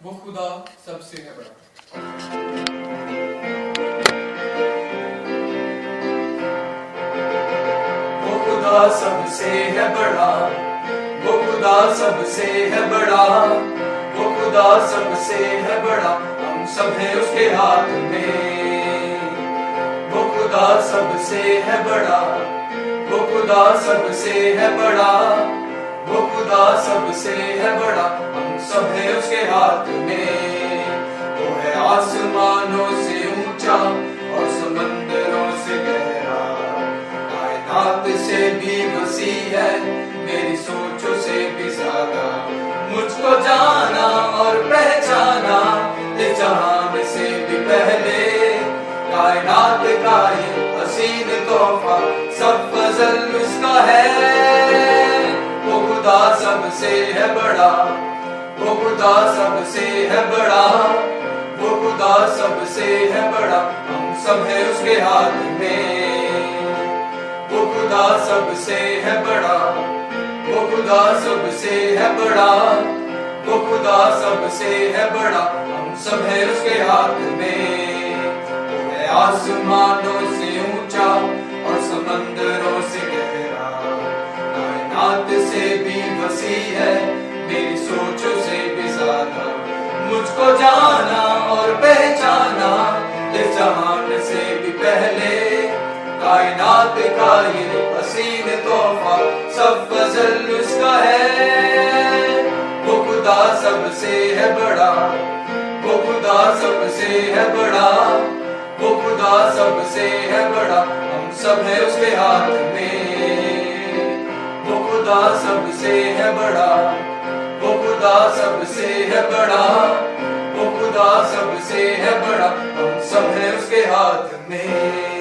वो खुदा सबसे है बड़ा। वो खुदा सबसे है बड़ा, वो खुदा सबसे है बड़ा, वो खुदा सबसे है बड़ा, हम सब हैं उसके हाथ में। वो खुदा सबसे है बड़ा, वो खुदा सबसे है बड़ा, वो खुदा सबसे है बड़ा, हम सब हैं उसके हाथ में। वो है आसमानों से ऊंचा और समंदरों से गहरा, कायनात से भी वसी है, मेरी सोचों से भी ज्यादा। मुझको जाना और पहचाना इस जहान से भी पहले, कायनात का ये हसीन तोहफा सब फजल उसका है। वो खुदा सबसे है बड़ा, वो खुदा सबसे है बड़ा, वो खुदा सबसे है बड़ा, हम सब हैं उसके हाथ में। वो खुदा सबसे है बड़ा, वो खुदा सबसे है बड़ा, वो खुदा सबसे है बड़ा, हम सब हैं उसके हाथ में। वो है आसमानों से ऊंचा और समंदरों से गहरा, कायनात से भी वसी है, मेरी सोचों से भी ज्यादा। मुझको जाना और पहचाना इस जहान से भी पहले, कायनात का ये हसीन तोहफा सब फजल उसका है। वो खुदा सबसे है बड़ा, वो खुदा सबसे है बड़ा, वो खुदा सबसे है बड़ा, हम सब हैं उसके हाथ में। वो खुदा सबसे है बड़ा, वो खुदा सबसे है बड़ा, वो खुदा सबसे है बड़ा, हम सब हैं उसके हाथ में।